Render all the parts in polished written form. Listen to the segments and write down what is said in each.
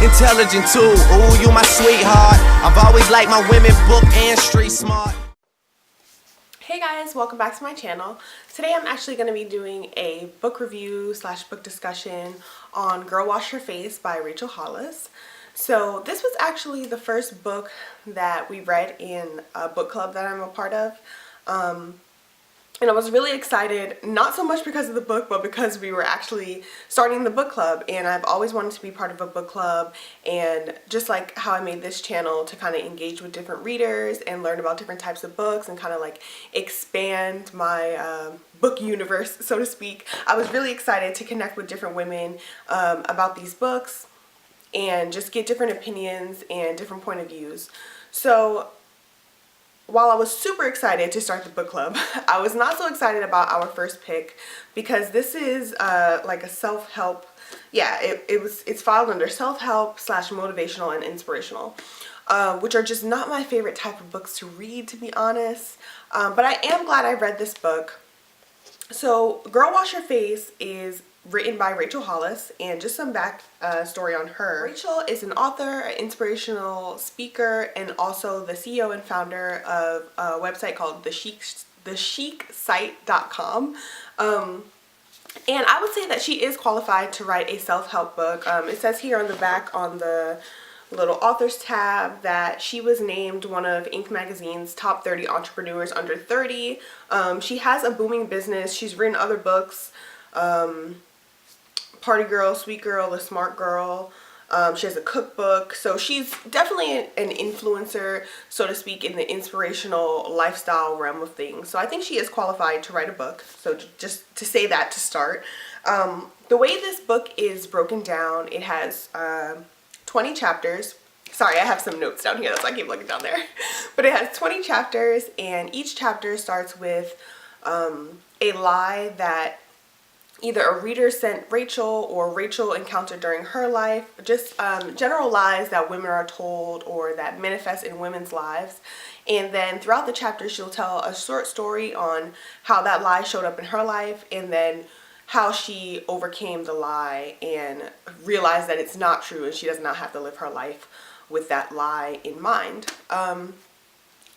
intelligent too. Ooh, you my sweetheart. I've always liked my women book and street smart. Hey guys, welcome back to my channel. Today I'm actually going to be doing a book review slash book discussion on Girl Wash Your Face by Rachel Hollis. So this was actually the first book that we read in a book club that I'm a part of. And I was really excited, not so much because of the book, but because we were actually starting the book club, and I've always wanted to be part of a book club, and just like how I made this channel to kind of engage with different readers and learn about different types of books and kind of like expand my book universe, so to speak. I was really excited to connect with different women about these books and just get different opinions and different point of views. So while I was super excited to start the book club, I was not so excited about our first pick because this is like a self-help. Yeah, it's filed under self-help slash motivational and inspirational, which are just not my favorite type of books to read, to be honest. But I am glad I read this book. So Girl Wash Your Face is written by Rachel Hollis, and just some back story on her. Rachel is an author, an inspirational speaker, and also the CEO and founder of a website called thechicSite.com. And I would say that she is qualified to write a self-help book. It says here on the back on the little authors tab that she was named one of Inc. magazine's top 30 entrepreneurs under 30. She has a booming business. She's written other books. Party Girl, Sweet Girl, The Smart Girl. She has a cookbook. So she's definitely an influencer, so to speak, in the inspirational lifestyle realm of things. So I think she is qualified to write a book. So just to say that to start. The way this book is broken down, it has 20 chapters. Sorry, I have some notes down here. That's why I keep looking down there. But it has 20 chapters, and each chapter starts with a lie that either a reader sent Rachel or Rachel encountered during her life, just general lies that women are told or that manifest in women's lives. And then throughout the chapter, she'll tell a short story on how that lie showed up in her life, and then how she overcame the lie and realized that it's not true and she does not have to live her life with that lie in mind,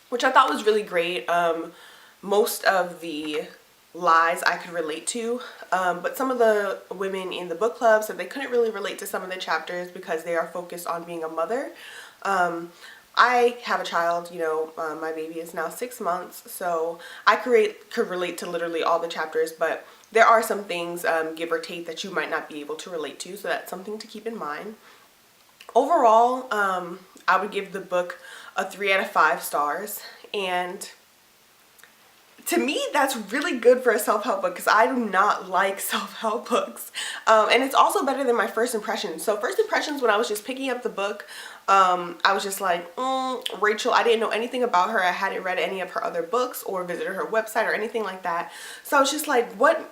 which I thought was really great. Most of the lies I could relate to, but some of the women in the book club said they couldn't really relate to some of the chapters because they are focused on being a mother. I have a child, you know, my baby is now 6 months, so I could relate to literally all the chapters, but there are some things, give or take, that you might not be able to relate to, so that's something to keep in mind. Overall, I would give the book a 3 out of 5 stars, and to me, that's really good for a self-help book because I do not like self-help books. And it's also better than my first impressions. So first impressions, when I was just picking up the book, I was just like, Rachel, I didn't know anything about her. I hadn't read any of her other books or visited her website or anything like that. So I was just like, what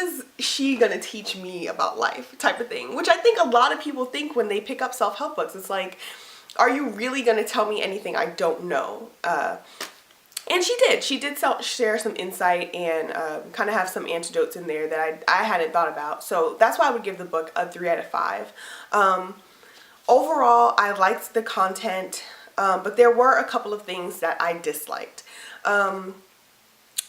is she gonna teach me about life type of thing? Which I think a lot of people think when they pick up self-help books. It's like, are you really gonna tell me anything I don't know? And she did. She did share some insight and kind of have some antidotes in there that I hadn't thought about. So that's why I would give the book a 3 out of 5. Overall, I liked the content, but there were a couple of things that I disliked. So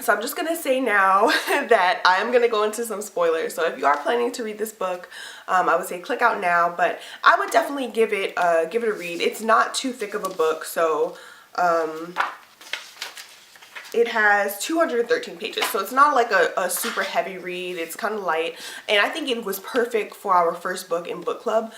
I'm just going to say now that I am going to go into some spoilers. So if you are planning to read this book, I would say click out now. But I would definitely give it a read. It's not too thick of a book, so it has 213 pages, so it's not like a super heavy read. It's kind of light, and I think it was perfect for our first book in book club,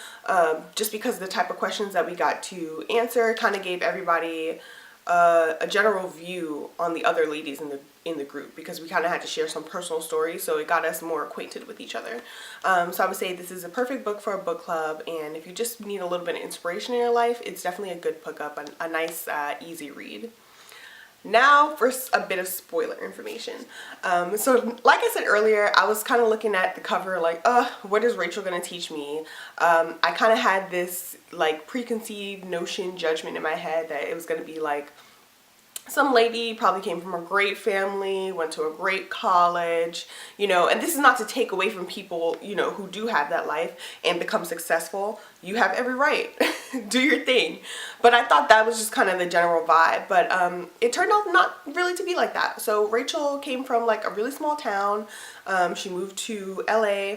just because the type of questions that we got to answer kind of gave everybody a general view on the other ladies in the group, because we kind of had to share some personal stories, so it got us more acquainted with each other. So I would say this is a perfect book for a book club, and if you just need a little bit of inspiration in your life, it's definitely a good pickup, a nice easy read. Now for a bit of spoiler information. So like I said earlier, I was kind of looking at the cover like, what is Rachel gonna teach me? I kind of had this like preconceived notion, judgment in my head that it was gonna be like some lady probably came from a great family, went to a great college, you know, and this is not to take away from people, you know, who do have that life and become successful. You have every right. Do your thing. But I thought that was just kind of the general vibe. But it turned out not really to be like that. So Rachel came from like a really small town. She moved to LA.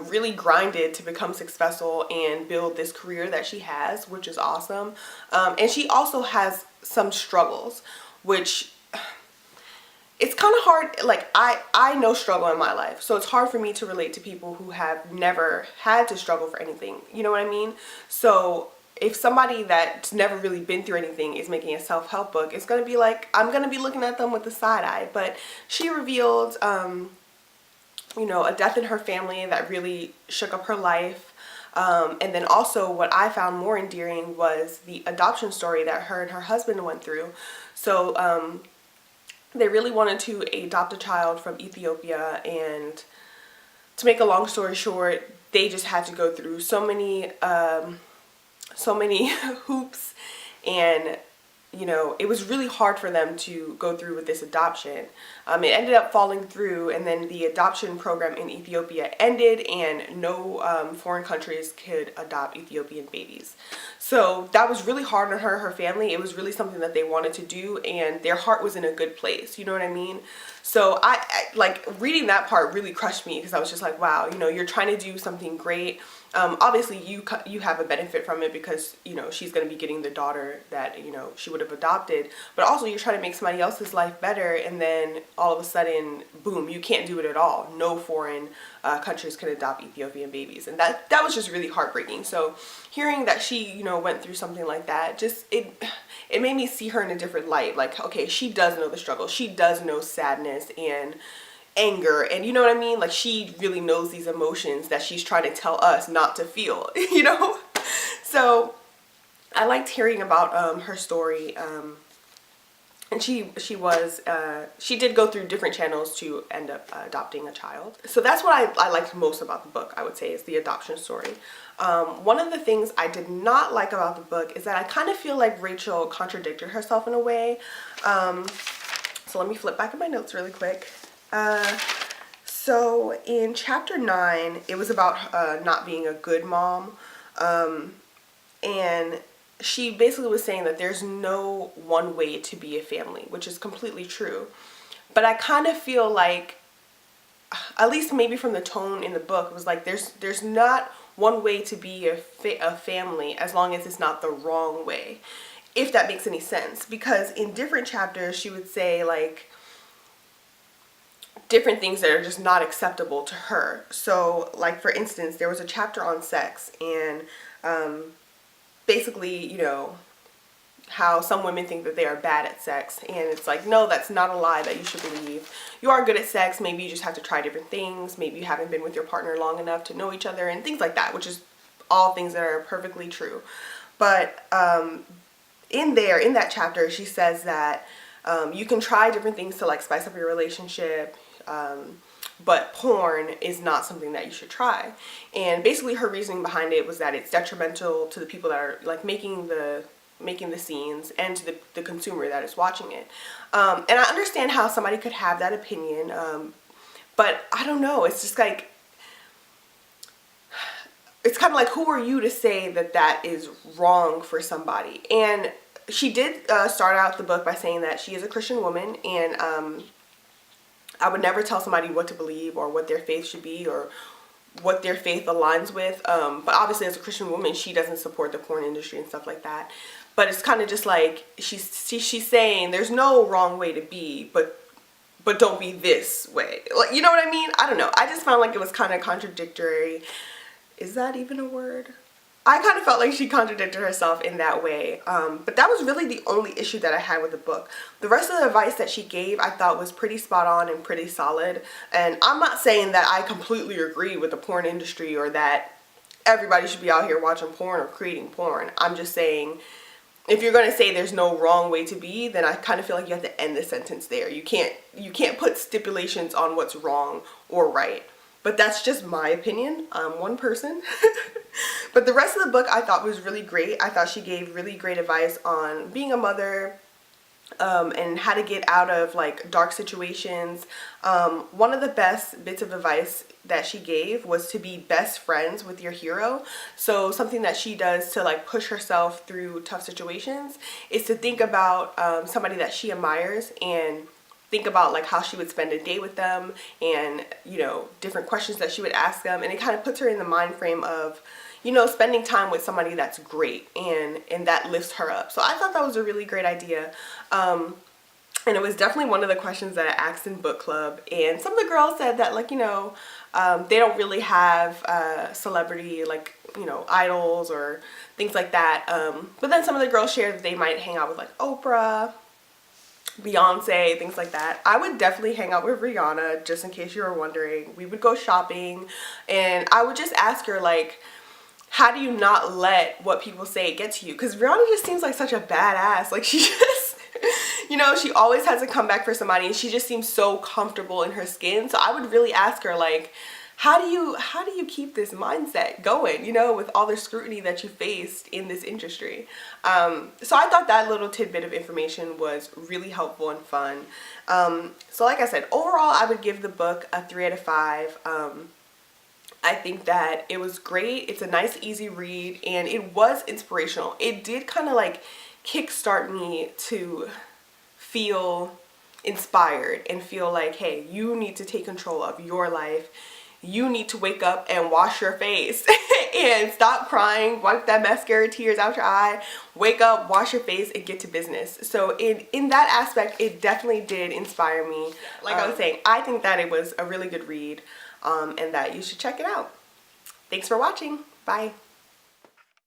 Really grinded to become successful and build this career that she has, which is awesome. And she also has some struggles, which it's kind of hard. Like I know struggle in my life, so it's hard for me to relate to people who have never had to struggle for anything. You know what I mean? So if somebody that's never really been through anything is making a self-help book, it's going to be like, I'm going to be looking at them with the side eye. But she revealed, you know, a death in her family that really shook up her life. And then also what I found more endearing was the adoption story that her and her husband went through. So they really wanted to adopt a child from Ethiopia, and to make a long story short, they just had to go through so many hoops, and you know, it was really hard for them to go through with this adoption. It ended up falling through, and then the adoption program in Ethiopia ended, and no foreign countries could adopt Ethiopian babies. So that was really hard on her family. It was really something that they wanted to do, and their heart was in a good place. You know what I mean? So I like reading that part really crushed me, because I was just like, wow, you know, you're trying to do something great. Obviously you have a benefit from it, because you know she's going to be getting the daughter that, you know, she would have adopted, but also you're trying to make somebody else's life better, and then all of a sudden, boom, you can't do it at all. No foreign countries can adopt Ethiopian babies, and that was just really heartbreaking. So hearing that she, you know, went through something like that, just it made me see her in a different light. Like, okay, she does know the struggle, she does know sadness and anger, and you know what I mean, like she really knows these emotions that she's trying to tell us not to feel, you know. So I liked hearing about her story, and she did go through different channels to end up adopting a child. So that's what I liked most about the book, I would say, is the adoption story. One of the things I did not like about the book is that I kind of feel like Rachel contradicted herself in a way. So let me flip back in my notes really quick. So in chapter 9, it was about not being a good mom, and she basically was saying that there's no one way to be a family, which is completely true. But I kind of feel like, at least maybe from the tone in the book, it was like there's not one way to be a family, as long as it's not the wrong way, if that makes any sense. Because in different chapters she would say like different things that are just not acceptable to her. So like, for instance, there was a chapter on sex, and basically, you know, how some women think that they are bad at sex, and it's like, no, that's not a lie that you should believe. You are good at sex, maybe you just have to try different things, maybe you haven't been with your partner long enough to know each other, and things like that, which is all things that are perfectly true. But in that chapter, she says that you can try different things to like spice up your relationship, but porn is not something that you should try. And basically her reasoning behind it was that it's detrimental to the people that are like making the scenes, and to the consumer that is watching it. And I understand how somebody could have that opinion, but I don't know, it's just like, it's kind of like, who are you to say that that is wrong for somebody? And she did start out the book by saying that she is a Christian woman, and I would never tell somebody what to believe or what their faith should be or what their faith aligns with. But obviously, as a Christian woman, she doesn't support the porn industry and stuff like that. But it's kind of just like, she's saying there's no wrong way to be, but don't be this way. Like, you know what I mean? I don't know. I just found like it was kind of contradictory. Is that even a word? I kind of felt like she contradicted herself in that way. But that was really the only issue that I had with the book. The rest of the advice that she gave, I thought was pretty spot on and pretty solid. And I'm not saying that I completely agree with the porn industry, or that everybody should be out here watching porn or creating porn. I'm just saying, if you're going to say there's no wrong way to be, then I kind of feel like you have to end the sentence there. You can't put stipulations on what's wrong or right. But that's just my opinion. I'm one person. But the rest of the book I thought was really great. I thought she gave really great advice on being a mother, and how to get out of like dark situations. One of the best bits of advice that she gave was to be best friends with your hero. So something that she does to like push herself through tough situations is to think about somebody that she admires and think about like how she would spend a day with them, and you know, different questions that she would ask them, and it kind of puts her in the mind frame of, you know, spending time with somebody that's great, and that lifts her up. So I thought that was a really great idea. And it was definitely one of the questions that I asked in book club, and some of the girls said that, like, you know, they don't really have celebrity, like, you know, idols or things like that, but then some of the girls shared that they might hang out with like Oprah, Beyonce, things like that. I would definitely hang out with Rihanna, just in case you were wondering. We would go shopping, and I would just ask her, like, how do you not let what people say get to you? Because Rihanna just seems like such a badass. Like, she just, you know, she always has a comeback for somebody, and she just seems so comfortable in her skin. So I would really ask her, like, how do you keep this mindset going, you know, with all the scrutiny that you faced in this industry? So I thought that little tidbit of information was really helpful and fun. So like I said, overall, I would give the book a 3 out of 5. I think that it was great. It's a nice, easy read, and it was inspirational. It did kind of like kickstart me to feel inspired and feel like, hey, you need to take control of your life. You need to wake up and wash your face and stop crying, wipe that mascara tears out your eye, wake up, wash your face, and get to business. So in that aspect, it definitely did inspire me. Like I was saying, I think that it was a really good read, and that you should check it out. Thanks for watching. Bye.